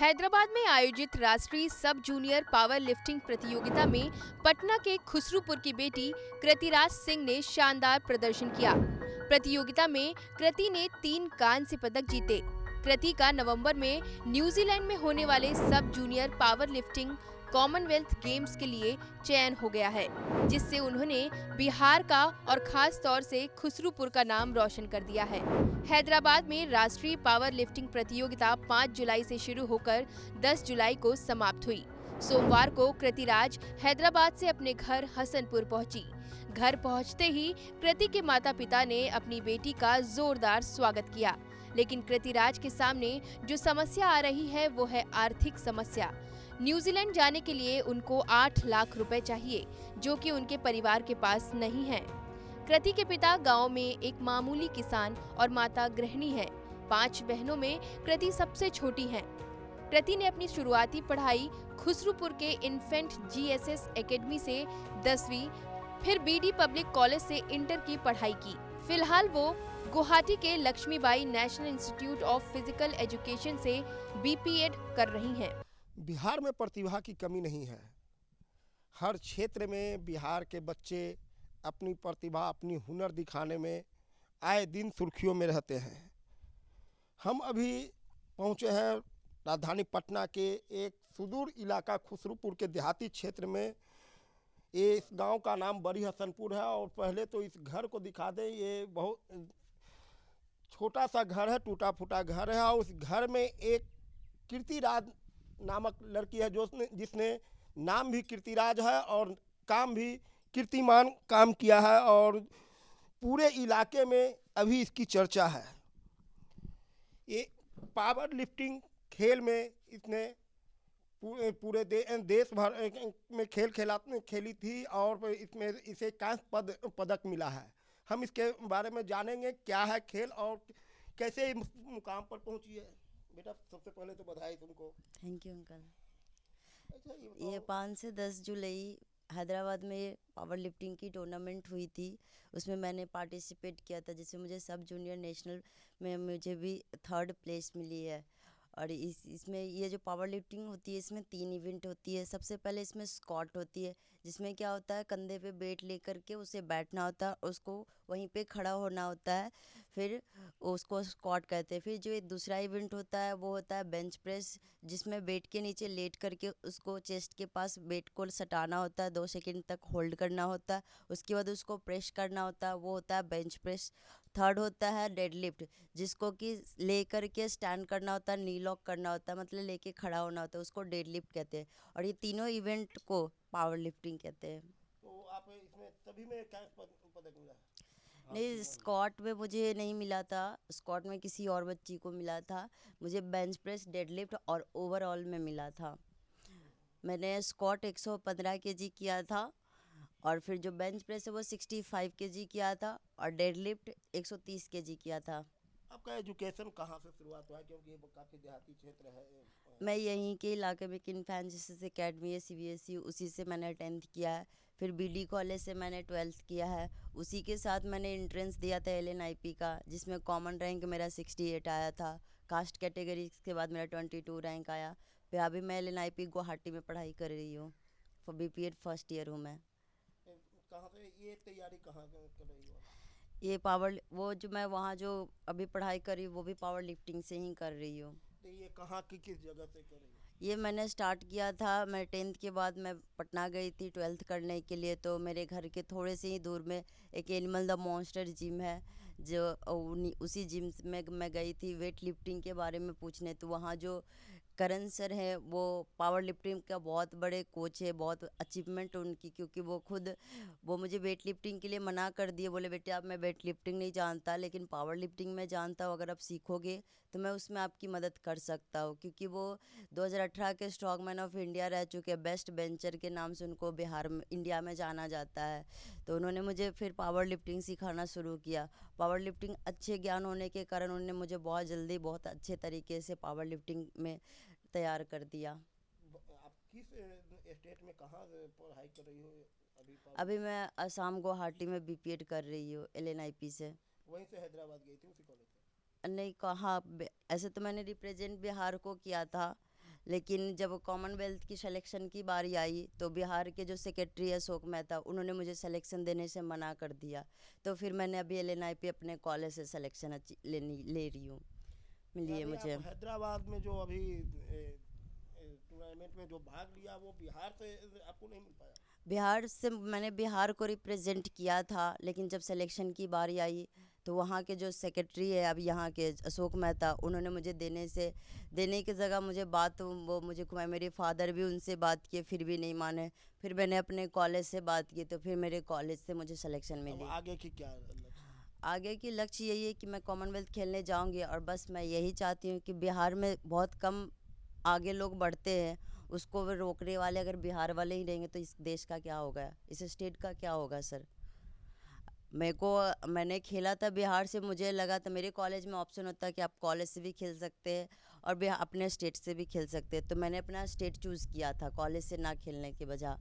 हैदराबाद में आयोजित राष्ट्रीय सब जूनियर पावर लिफ्टिंग प्रतियोगिता में पटना के खुसरूपुर की बेटी कृतिराज सिंह ने शानदार प्रदर्शन किया। प्रतियोगिता में कृति ने 3 कांस्य पदक जीते। कृति का नवंबर में न्यूजीलैंड में होने वाले सब junior power lifting Commonwealth games के लिए चयन हो गया है, जिससे उन्होंने बिहार का और खास तौर से खुसरूपुर का नाम रोशन कर दिया है। हैदराबाद में राष्ट्रीय पावर लिफ्टिंग प्रतियोगिता 5 जुलाई से शुरू होकर 10 जुलाई को समाप्त हुई। सोमवार को कृतिराज हैदराबाद से अपने घर हसनपुर पहुंची। घर पहुंचते ही कृति के माता-पिता ने अपनी बेटी का जोरदार स्वागत किया, लेकिन कृतिराज के सामने जो समस्या आ रही है वो है आर्थिक समस्या। न्यूजीलैंड जाने के लिए उनको 8 लाख रुपए चाहिए, जो कि उनके परिवार के पास नहीं है। कृति के पिता गांव में एक मामूली किसान और माता गृहिणी है। 5 बहनों में कृति सबसे छोटी है। कृति ने अपनी शुरुआती पढ़ाई खुसरूपुर के इन्फेंट जीएसएस एकेडमी से 10वीं, फिर बीडी पब्लिक कॉलेज से इंटर की पढ़ाई की। फिलहाल वो गुवाहाटी के Lakshmibai national institute of physical education से बीपीएड कर रही हैं। बिहार में प्रतिभा की कमी नहीं है। हर क्षेत्र में बिहार के बच्चे अपनी प्रतिभा, अपनी हुनर दिखाने में आए दिन सुर्खियों में रहते हैं। हम अभी पहुंचे हैं राजधानी पटना के एक सुदूर इलाका खुसरूपुर के देहाती क्षेत्र में। ये इस गांव का नाम बड़ी हसनपुर है और पहले तो इस घर को दिखा दें। ये बहुत छोटा सा घर है, टूटा फूटा घर है और उस घर में एक कीर्तिराज नामक लड़की है जिसने नाम भी कीर्तिराज है और काम भी कीर्तिमान काम किया है और पूरे इलाके में अभी इसकी चर्चा है। ये पावर लिफ्टिंग खेल में इसने पूरे देश भर में खेली थी और इसमें इसे कांस्य पदक मिला है। हम इसके बारे में जानेंगे क्या है खेल और कैसे मुकाम पर पहुंची है। बेटा, सबसे पहले तो बधाई तुमको। Thank you uncle. ये 5 से 10 जुलाई हैदराबाद में पावर लिफ्टिंग की टूर्नामेंट हुई थी। उसमें मैंने पार्टिसिपेट किया था, जिसमें मुझे सब जूनियर नेशनल में मुझे भी 3rd प्लेस मिली है। और इसमें ये जो पावर लिफ्टिंग होती है, इसमें 3 इवेंट होती है। सबसे पहले इसमें स्क्वाट होती है, जिसमें क्या होता है, कंधे पे वेट लेकर के उसे बैठना होता है, उसको वहीं पे खड़ा होना होता है, फिर उसको स्क्वाट कहते हैं। फिर जो एक दूसरा इवेंट होता है वो होता है बेंच प्रेस, जिसमें वेट के नीचे लेट करके उसको चेस्ट के पास वेट को सटाना होता है, 2 सेकंड तक होल्ड करना होता है, उसके बाद उसको प्रेस करना होता है, वो होता है बेंच प्रेस। 3rd होता है डेड लिफ्ट, जिसको कि ले करके स्टैंड करना होता है, नी लॉक करना होता है, मतलब लेके खड़ा होना होता है, उसको डेड लिफ्ट कहते हैं। और ये तीनों इवेंट को पावर लिफ्टिंग कहते हैं। तो आप इसमें सभी में कांस्य पदक मिला है? नहीं, स्क्वाट में मुझे नहीं मिला था, स्क्वाट में किसी और बच्ची को मिला था। मुझे बेंच प्रेस, डेडलिफ्ट और ओवरऑल में मिला था। मैंने स्क्वाट 115 केजी किया था और फिर जो बेंच प्रेस है वो 65 केजी किया था और डेडलिफ्ट 130 केजी किया था। आपका एजुकेशन कहाँ से शुरुआत हुआ है, क्योंकि ये काफ़ी देहाती क्षेत्र है? मैं यहीं के इलाके में किन्फैन जिससे अकेडमी है सीबीएसई, उसी से मैंने 10th किया है। फिर बीडी कॉलेज से मैंने 12th किया है। उसी के साथ मैंने एंट्रेंस दिया था एलएनआईपी का, जिसमें कॉमन रैंक मेरा 68 आया था। कास्ट कैटेगरी के बाद मेरा 22 रैंक आया। फिर अभी मैं एलएनआईपी गुवाहाटी में पढ़ाई कर रही हूँ। फॉर बीपीएड फर्स्ट ईयर हूँ मैं। कहाँ से ये तैयारी कहाँ कर रही हो? ये पावर वो जो मैं वहाँ जो अभी पढ़ाई कर रही हूँ वो भी पावर लिफ्टिंग से ही कर रही हूँ। तो ये कहाँ की किस जगह से कर रही हो? ये मैंने स्टार्ट किया था, मैं 10th के बाद मैं पटना गई थी 12th करने के लिए। तो मेरे घर के थोड़े से ही दूर में एक एनिमल द मॉन्स्टर जिम है, जो उसी जिम में मैं गई थी वेट लिफ्टिंग के बारे में पूछने। तो वहाँ जो करण सर है वो पावर लिफ्टिंग का बहुत बड़े कोच है, बहुत अचीवमेंट उनकी, क्योंकि वो मुझे वेट लिफ्टिंग के लिए मना कर दिए। बोले बेटे आप, मैं वेट लिफ्टिंग नहीं जानता लेकिन पावर लिफ्टिंग में जानता हूँ, अगर आप सीखोगे तो मैं उसमें आपकी मदद कर सकता हूँ। क्योंकि वो 2018 के स्ट्रॉन्गमैन ऑफ इंडिया रह चुके हैं, बेस्ट बेंचर के नाम से उनको बिहार में इंडिया में जाना जाता है। तो उन्होंने मुझे फिर पावर लिफ्टिंग सिखाना शुरू किया। पावर लिफ्टिंग अच्छे ज्ञान होने के कारण उन्होंने मुझे बहुत जल्दी बहुत अच्छे तरीके से पावर लिफ्टिंग में तैयार कर दिया। आप किस स्टेट में कहाँ पढ़ाई कर रही हो अभी मैं असम गुवाहाटी में बीपीएड कर रही हूँ एलएनआईपी से। वहीं से हैदराबाद गई थी उसी कॉलेज से? नहीं, कहाँ ऐसे तो मैंने रिप्रेजेंट बिहार को किया था, लेकिन जब कॉमनवेल्थ की सिलेक्शन की बारी आई तो बिहार के जो सेक्रेटरी अशोक मेहता उन्होंने मुझे सिलेक्शन देने से मना कर दिया। तो फिर मैंने अभी LNIP अपने कॉलेज से सिलेक्शन ले रही हूँ, मिली है यानी मुझे। आप हैदराबाद में जो अभी टूर्नामेंट में जो भाग लिया वो बिहार से आपको नहीं मिल पाया? बिहार से मैंने बिहार को रिप्रेजेंट किया था, लेकिन जब सिलेक्शन की बारी आई तो वहाँ के जो सेक्रेटरी है अब यहाँ के अशोक मेहता, उन्होंने मुझे देने की जगह मुझे वो मुझे घुमाए। मेरे फादर भी उनसे बात किए फिर भी नहीं माने। फिर मैंने अपने कॉलेज से बात की तो फिर मेरे कॉलेज से मुझे सिलेक्शन अब मिली। आगे की क्या लक्ष्य? आगे की लक्ष्य यही है कि मैं कॉमनवेल्थ खेलने जाऊंगी और बस मैं यही चाहती हूँ कि बिहार में बहुत कम आगे लोग बढ़ते हैं, उसको वो रोकने वाले अगर बिहार वाले ही रहेंगे तो इस देश का क्या होगा, इस स्टेट का क्या होगा सर। मैंने खेला था बिहार से, मुझे लगा था मेरे कॉलेज में ऑप्शन होता है कि आप कॉलेज से भी खेल सकते हैं और अपने स्टेट से भी खेल सकते हैं, तो मैंने अपना स्टेट चूज़ किया था कॉलेज से ना खेलने की वजह।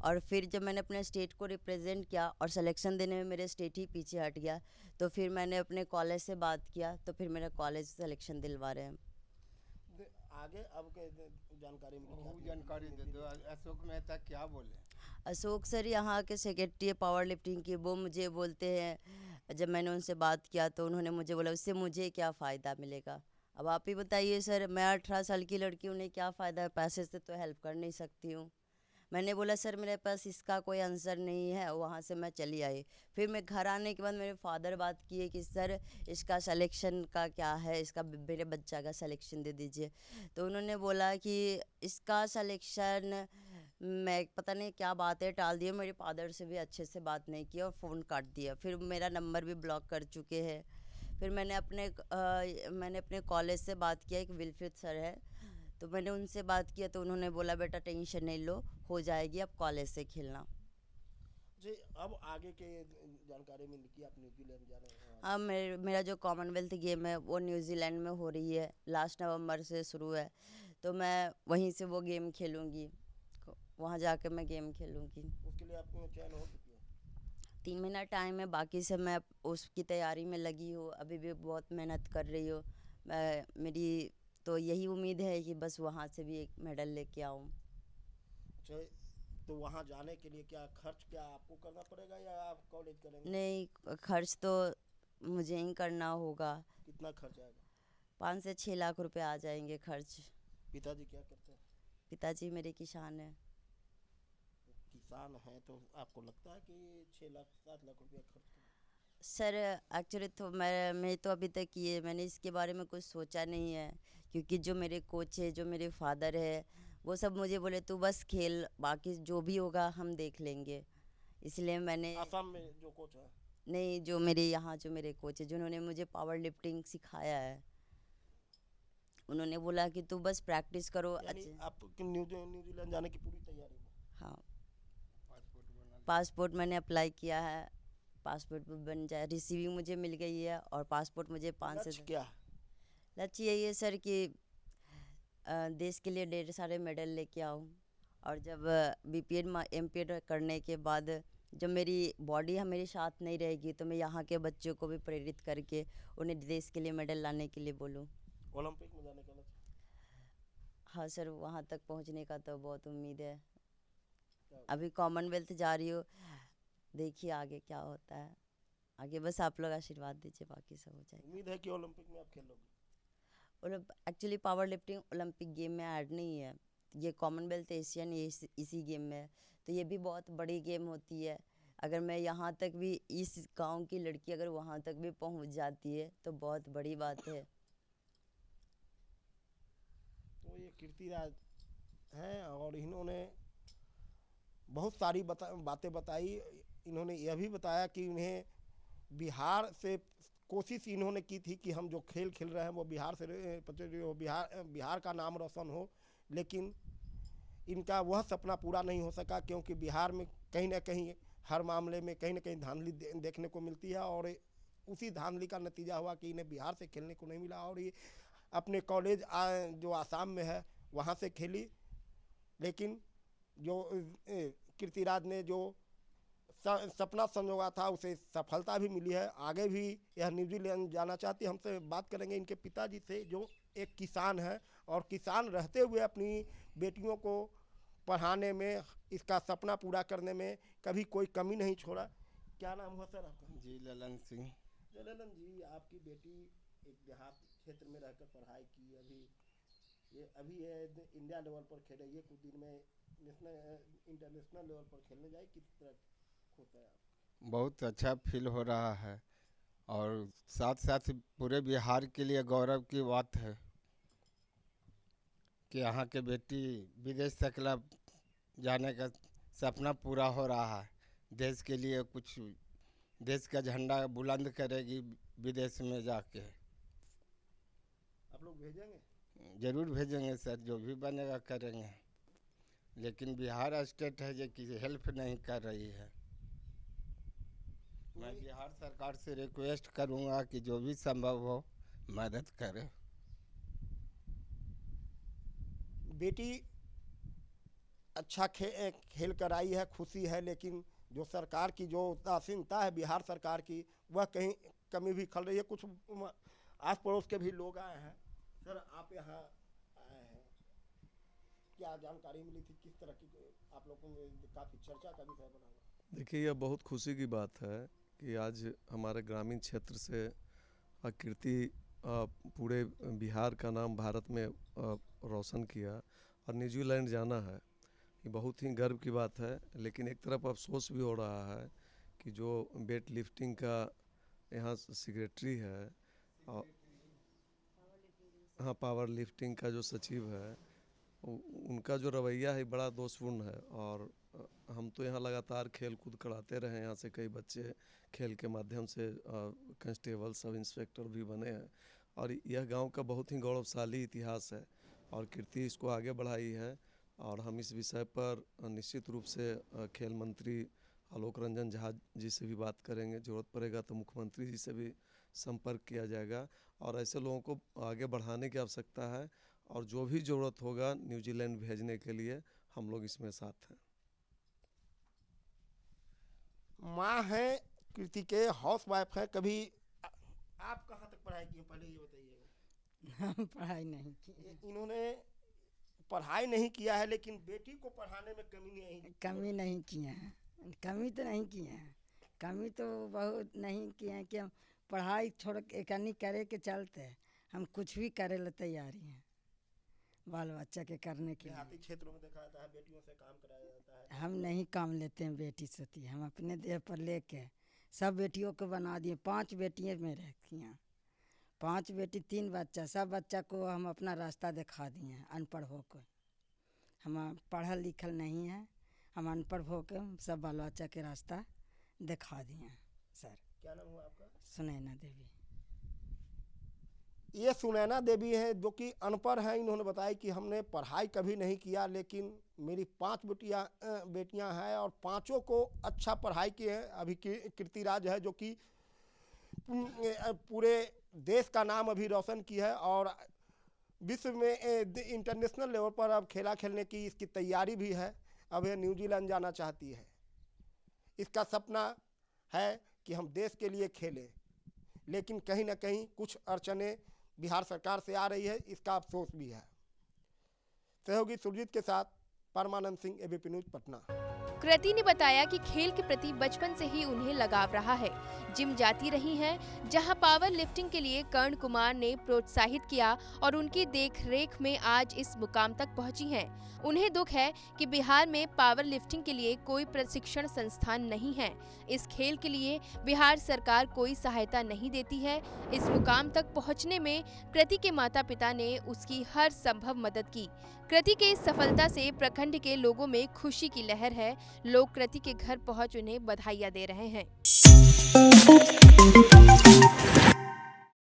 और फिर जब मैंने अपने स्टेट को रिप्रेजेंट किया और सिलेक्शन देने में मेरे स्टेट ही पीछे हट गया, तो फिर मैंने अपने कॉलेज से बात किया तो फिर मेरा कॉलेज सिलेक्शन दिलवा रहे हैं। आगे अब के जानकारी में वो जानकारी दे दो, अशोक मेहता क्या बोले? अशोक सर यहाँ के सेक्रेटरी पावर लिफ्टिंग की, वो मुझे बोलते हैं, जब मैंने उनसे बात किया तो उन्होंने मुझे बोला उससे मुझे क्या फ़ायदा मिलेगा। अब आप ही बताइए सर, मैं 18 साल की लड़की, उन्हें क्या फ़ायदा है, पैसे से तो हेल्प कर नहीं सकती हूँ। मैंने बोला सर मेरे पास इसका कोई आंसर नहीं है, वहाँ से मैं चली आई। फिर मैं घर आने के बाद मेरे फादर बात किए कि सर इसका सिलेक्शन का क्या है, इसका मेरे बच्चा का सिलेक्शन दे दीजिए। तो उन्होंने बोला कि इसका सिलेक्शन, मैं पता नहीं क्या बात है टाल दिया, मेरे फादर से भी अच्छे से बात नहीं किया और फ़ोन काट दिया, फिर मेरा नंबर भी ब्लॉक कर चुके हैं। फिर मैंने अपने कॉलेज से बात किया, एक विलफ्रेड सर है, तो मैंने उनसे बात किया तो उन्होंने बोला बेटा टेंशन नहीं लो, हो जाएगी, अब कॉलेज से खेलना। जी, अब आगे के जानकारी मिली कि आप न्यूजीलैंड जा रहे हैं? अब मेरा जो कॉमनवेल्थ गेम है वो न्यूजीलैंड में हो रही है, लास्ट नवंबर से शुरू है, तो मैं वहीं से वो गेम खेलूँगी, वहाँ जाकर मैं गेम खेलूँगी। उसके लिए आपको चयन हो चुकी है? 3 महीना टाइम है बाकी से, मैं उसकी तैयारी में लगी हूँ, अभी भी बहुत मेहनत कर रही हूँ। मेरी तो यही उम्मीद है कि बस वहाँ से भी एक मेडल लेके आऊँ। अच्छा, तो वहाँ जाने के लिए क्या खर्च क्या आपको करना पड़ेगा या आप कॉलेज करेंगे? नहीं, खर्च तो मुझे ही करना होगा। कितना खर्च आएगा? 5 से 6 लाख रुपए आ जाएंगे खर्च। पिताजी क्या करते हैं? पिताजी मेरे किसान हैं। किसान हैं तो आपको लगता है कि 6 लाख 7 लाख रुपया खर्च करें? सर एक्चुअली तो मैं तो अभी तक ये मैंने इसके बारे में कुछ सोचा नहीं है, क्योंकि जो मेरे कोच है, जो मेरे फादर है, वो सब मुझे बोले तू बस खेल, बाकी जो भी होगा हम देख लेंगे, इसलिए मैंने आसाम में जो कोच है? नहीं, जो मेरे यहाँ जो मेरे कोच है जिन्होंने मुझे पावर लिफ्टिंग सिखाया है, उन्होंने बोला कि तू बस प्रैक्टिस करो। यानी आप न्यूजीलैंड जाने की पूरी तैयारी में? हाँ, पासपोर्ट बना पासपोर्ट मैंने अप्लाई किया है, पासपोर्ट बन जाए, रिसीविंग मुझे मिल गई है और पासपोर्ट मुझे 5 से लक्ष्य क्या है? लक्ष्य यही है सर कि देश के लिए ढेर सारे मेडल लेके आऊँ, और जब BPED MPED करने के बाद जब मेरी बॉडी मेरे साथ नहीं रहेगी तो मैं यहाँ के बच्चों को भी प्रेरित करके उन्हें देश के लिए मेडल लाने के लिए बोलूँ। ओलंपिक में जाने का लक्ष्य? हाँ सर, वहाँ तक पहुँचने का तो बहुत उम्मीद है। क्या? अभी कॉमनवेल्थ जा रही हूँ, देखिए आगे क्या होता है, आगे बस आप लोग आशीर्वाद दीजिए, बाकी सब हो जाएगा। उम्मीद है कि ओलंपिक में आप खेलोगे? Actually power lifting Olympic game में ऐड नहीं है, ये कॉमनवेल्थ एशियन ये इसी गेम में है, तो ये भी बहुत बड़ी गेम होती है। अगर मैं यहाँ तक भी, इस गांव की लड़की अगर वहाँ तक भी पहुँच जाती है तो बहुत बड़ी बात है। तो ये कीर्तिराज हैं और इन्होंने बहुत सारी बातें बताई। इन्होंने यह भी बताया कि इन्हें बिहार से कोशिश इन्होंने की थी कि हम जो खेल खेल रहे हैं वो बिहार से बिहार का नाम रोशन हो, लेकिन इनका वह सपना पूरा नहीं हो सका, क्योंकि बिहार में कहीं ना कहीं हर मामले में कहीं ना कहीं धांधली देखने को मिलती है, और उसी धांधली का नतीजा हुआ कि इन्हें बिहार से खेलने को नहीं मिला, और ये अपने कॉलेज जो आसाम में है वहाँ से खेली। लेकिन जो कीर्तिराज ने जो सपना संजोगा था उसे सफलता भी मिली है। आगे भी यह न्यूजीलैंड जाना चाहती है। हमसे बात करेंगे इनके पिताजी से जो एक किसान है, और किसान रहते हुए अपनी बेटियों को पढ़ाने में, इसका सपना पूरा करने में कभी कोई कमी नहीं छोड़ा। क्या नाम हुआ सर आपका? जी ललन सिंह। ललन जी, आपकी बेटी एक देहात क्षेत्र में रहकर पढ़ाई की, अभी ये इंडिया लेवल पर खेले, ये कुछ दिन में इंटरनेशनल लेवल पर खेलने जाए, किस तरह खुश है आप? बहुत अच्छा फील हो रहा है और साथ साथ पूरे बिहार के लिए गौरव की बात है कि यहाँ के बेटी विदेश तक जाने का सपना पूरा हो रहा है। देश के लिए कुछ, देश का झंडा बुलंद करेगी विदेश में जाके। आप लोग भेजेंगे? ज़रूर भेजेंगे सर, जो भी बनेगा करेंगे, लेकिन बिहार स्टेट है जो किसी हेल्प नहीं कर रही है। मैं बिहार सरकार से रिक्वेस्ट करूंगा कि जो भी संभव हो मदद करे। बेटी अच्छा खेल कर आई है, खुशी है, लेकिन जो सरकार की जो उदासीनता है बिहार सरकार की, वह कहीं कमी भी खल रही है। कुछ आस पड़ोस के भी लोग आए हैं। सर, आप यहाँ आए हैं, क्या जानकारी मिली थी, किस तरह की आप लोगों में काफ़ी चर्चा का विषय बना हुआ? देखिए, यह बहुत खुशी की बात है कि आज हमारे ग्रामीण क्षेत्र से कीर्ति पूरे बिहार का नाम भारत में रोशन किया और न्यूजीलैंड जाना है। ये बहुत ही गर्व की बात है, लेकिन एक तरफ अफसोस भी हो रहा है कि जो वेट लिफ्टिंग का यहाँ सेक्रेटरी है और हाँ, पावर लिफ्टिंग का जो सचिव है, उनका जो रवैया है बड़ा दोषपूर्ण है। और हम तो यहाँ लगातार खेल कूद कराते रहे, यहाँ से कई बच्चे खेल के माध्यम से कांस्टेबल, सब इंस्पेक्टर भी बने हैं और यह गांव का बहुत ही गौरवशाली इतिहास है और कीर्ति इसको आगे बढ़ाई है। और हम इस विषय पर निश्चित रूप से खेल मंत्री आलोक रंजन झा जी से भी बात करेंगे, ज़रूरत पड़ेगा तो मुख्यमंत्री जी से भी संपर्क किया जाएगा और ऐसे लोगों को आगे बढ़ाने की आवश्यकता है और जो भी ज़रूरत होगा न्यूजीलैंड भेजने के लिए हम लोग इसमें साथ हैं। माँ हैं कीर्ति के, हाउस वाइफ है। कभी आप कहाँ तक पढ़ाई की, पहले ये बताइएगा। हम पढ़ाई नहीं की। इन्होंने पढ़ाई नहीं किया है, लेकिन बेटी को पढ़ाने में कमी नहीं किए हैं। कमी तो नहीं किए हैं, कमी तो बहुत नहीं किए हैं कि हम पढ़ाई छोड़ के एकनी करे के चलते हम कुछ भी करे ला तैयारी हैं बाल बच्चा के करने के लिए। क्षेत्रों में देखा जाता है बेटियों से काम कराया जाता है। हम नहीं काम लेते हैं बेटी से, हम अपने देह पर लेके सब बेटियों को बना दिए। 5 बेटियाँ मेरे किया, 5 बेटी 3 बच्चा, सब बच्चा को हम अपना रास्ता दिखा दिए हैं। अनपढ़ होकर, हम पढ़ल लिखल नहीं है, हम अनपढ़ होकर सब बाल बच्चा के रास्ता दिखा दिए हैं। सर, क्या नाम हुआ आपका? सुनैना देवी। ये सुनैना देवी है जो कि अनपढ़ हैं। इन्होंने बताया कि हमने पढ़ाई कभी नहीं किया, लेकिन मेरी 5 बेटियां हैं और 5 को अच्छा पढ़ाई की है। अभी कीर्तिराज है जो कि पूरे देश का नाम अभी रोशन की है और विश्व में इंटरनेशनल लेवल पर अब खेलने की इसकी तैयारी भी है। अब ये न्यूजीलैंड जाना चाहती है। इसका सपना है कि हम देश के लिए खेलें, लेकिन कहीं ना कहीं कुछ अड़चनें बिहार सरकार से आ रही है, इसका अफसोस भी है। सहयोगी सुरजीत के साथ परमानंद सिंह, एबीपी न्यूज, पटना। कृति ने बताया कि खेल के प्रति बचपन से ही उन्हें लगाव रहा है। जिम जाती रही हैं, जहां पावर लिफ्टिंग के लिए कर्ण कुमार ने प्रोत्साहित किया और उनकी देखरेख में आज इस मुकाम तक पहुंची हैं। उन्हें दुख है कि बिहार में पावर लिफ्टिंग के लिए कोई प्रशिक्षण संस्थान नहीं है। इस खेल के लिए बिहार सरकार कोई सहायता नहीं देती है। इस मुकाम तक पहुंचने में कृति के माता पिता ने उसकी हर संभव मदद की। कृति के इस सफलता से प्रखंड के लोगों में खुशी की लहर है। लोग कृति के घर पहुंच उन्हें बधाइयां दे रहे हैं।